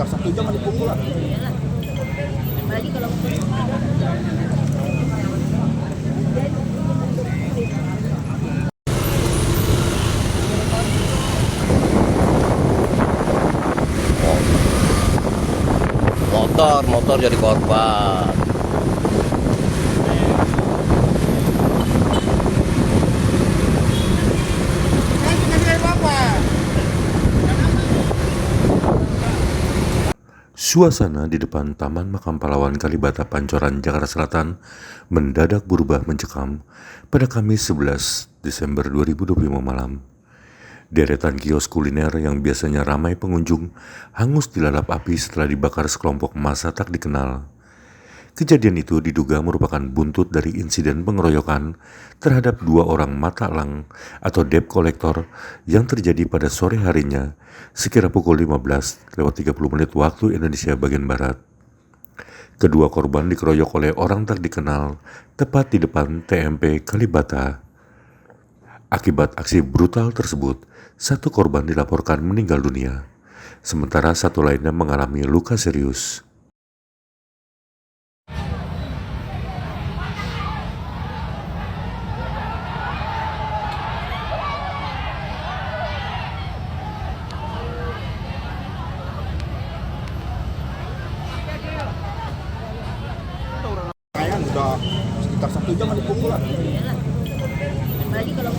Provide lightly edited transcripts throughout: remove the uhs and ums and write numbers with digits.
sekitar 1 jam dipukul lah. Apalagi kalau motor jadi korban. Suasana di depan Taman Makam Pahlawan Kalibata Pancoran, Jakarta Selatan mendadak berubah mencekam pada Kamis 11 Desember 2025 malam. Deretan kios kuliner yang biasanya ramai pengunjung hangus dilalap api setelah dibakar sekelompok massa tak dikenal. Kejadian itu diduga merupakan buntut dari insiden pengeroyokan terhadap 2 orang mata elang atau debt collector yang terjadi pada sore harinya sekira pukul 15:30 waktu Indonesia bagian Barat. Kedua korban dikeroyok oleh orang tak dikenal tepat di depan TMP Kalibata. Akibat aksi brutal tersebut, 1 korban dilaporkan meninggal dunia, sementara 1 lainnya mengalami luka serius. Udah sekitar 1 jam dipukul lah. apalagi kalau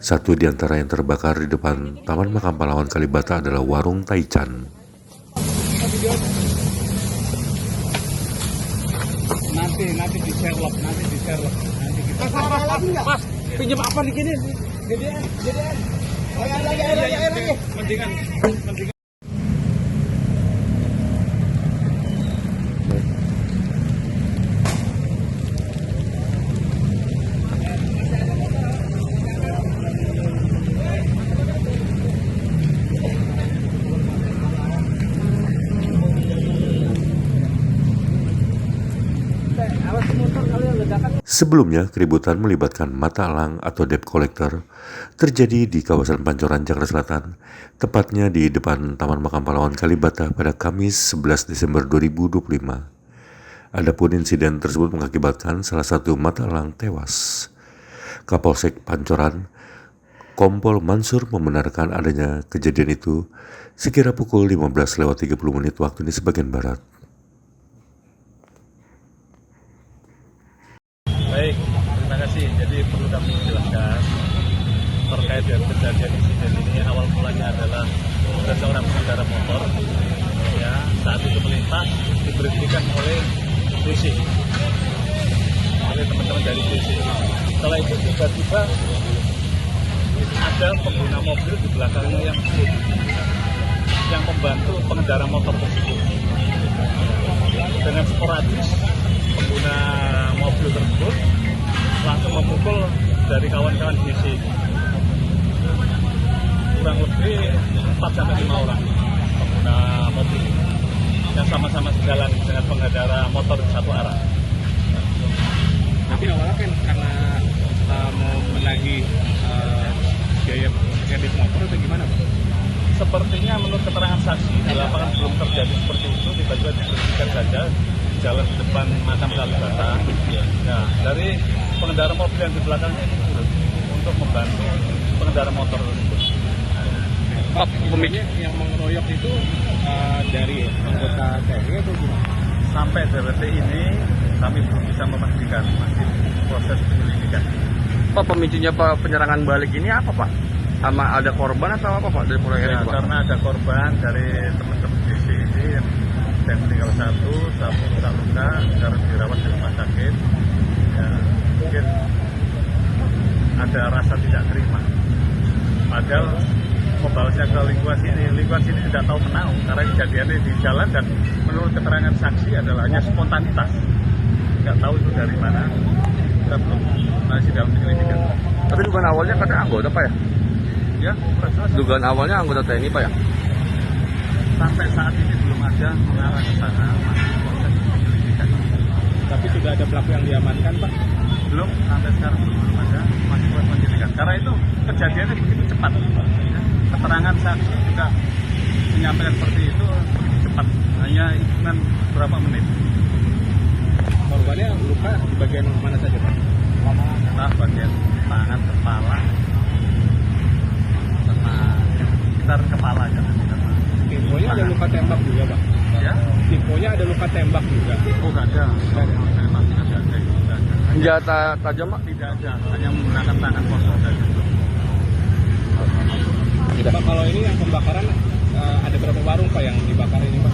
Satu di antara yang terbakar di depan Taman Makam Pahlawan Kalibata adalah warung Taichan. Nanti di Sherlock, nanti kita Mas, pinjam apa di sini? Gedean. Lagi. Mendingan. Sebelumnya, keributan melibatkan mata elang atau debt collector terjadi di kawasan Pancoran, Jakarta Selatan, tepatnya di depan Taman Makam Pahlawan Kalibata pada Kamis 11 Desember 2025. Adapun insiden tersebut mengakibatkan salah satu mata elang tewas. Kapolsek Pancoran, Kompol Mansur membenarkan adanya kejadian itu sekira pukul 15:30 waktu Indonesia bagian Barat. Baik, terima kasih. Jadi perlu kami jelaskan terkait dengan kejadian insiden ini. Awal mulanya adalah ada seorang pengendara motor, ya, saat itu melintas diberhentikan oleh DC, oleh teman-teman dari DC. Setelah itu tiba-tiba ada pengguna mobil di belakangnya yang membantu pengendara motor tersebut. Dengan sporadis pengguna mobil tersebut langsung memukul dari kawan-kawan DC. Kurang lebih 4-5 orang pengguna mobil yang sama-sama sejalan dengan pengendara motor di satu arah. Tapi awalnya kan karena mau menagih biaya kredit motor atau gimana, Pak? Sepertinya menurut keterangan saksi di lapangan belum terjadi seperti itu, tiba-tiba diberhentikan saja jalan di depan makam Kalibata. Nah, dari pengendara mobil yang di belakangnya ini turun untuk membantu pengendara motor tersebut. Pak, pemiliknya yang mengeroyok itu dari anggota TNI atau gimana? Sampai detik ini kami belum bisa memastikan, masih proses penyelidikan. Pak, pemicunya penyerangan balik ini apa, Pak? Sama ada korban atau apa Pak dari proyek Ya, itu Pak? karena ada korban dari teman-teman di sini yang meninggal satu luka sekarang dirawat di rumah sakit. Ya, mungkin ada rasa tidak terima. Padahal membalasnya ke lingkungan sini tidak tahu menau karena kejadiannya di jalan dan menurut keterangan saksi adalah hanya spontanitas. Nggak tahu itu dari mana. Kita belum masih dalam penyelidikan. Tapi dugaan awalnya katanya anggota Pak ya? Ya, proses Dugaan awalnya anggota TNI Pak ya? sampai saat ini belum ada mengarah ke sana, masih proses penyelidikan. Tapi sudah ada pelaku yang diamankan Pak? Belum, sampai sekarang belum ada, masih proses penyelidikan. Karena itu kejadiannya begitu cepat. Ya. Keterangan saksi juga menyampaikan seperti itu begitu cepat, hanya hitungan berapa menit. Korbannya luka di bagian mana saja Pak? Entah bagian tangan, kepala, sama sekitar kepala aja. Infonya ada luka tembak juga Pak? Ya? Infonya ada luka tembak juga? Oh, nggak ada. Saya pastikan nggak ada. Nggak ada. Senjata tajam Pak? Tidak ada, hanya menggunakan tangan kosong saja. Pak, kalau ini yang pembakaran ada berapa warung Pak yang dibakar ini Pak?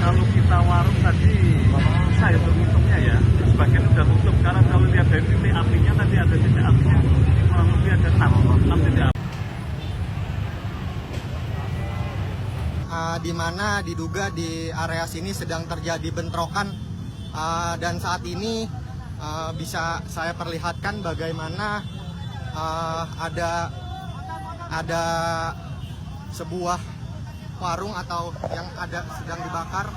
Kalau kita warung tadi, saya berhitungnya ya, sebagian sudah tutup. Karena kalau lihat dari titik apinya, tadi ada titik apinya, kurang lebih ada 6 titik api. Di mana diduga di area sini sedang terjadi bentrokan dan saat ini bisa saya perlihatkan bagaimana ada sebuah warung atau yang sedang dibakar.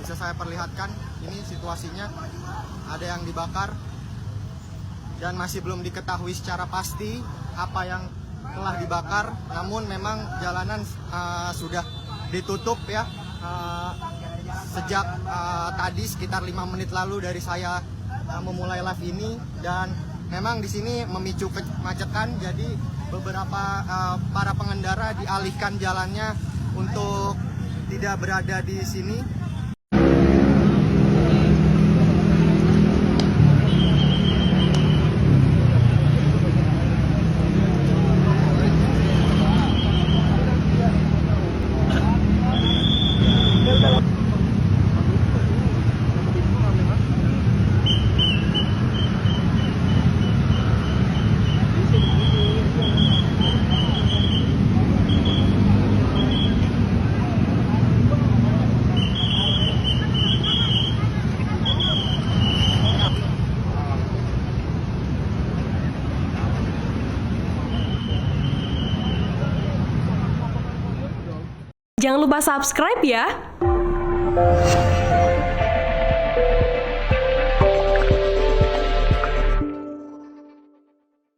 Bisa saya perlihatkan ini situasinya, ada yang dibakar dan masih belum diketahui secara pasti apa yang telah dibakar, namun memang jalanan sudah ditutup ya sejak tadi sekitar 5 menit lalu dari saya memulai live ini, dan memang di sini memicu kemacetan. Jadi beberapa para pengendara dialihkan jalannya untuk tidak berada di sini. Jangan lupa subscribe ya.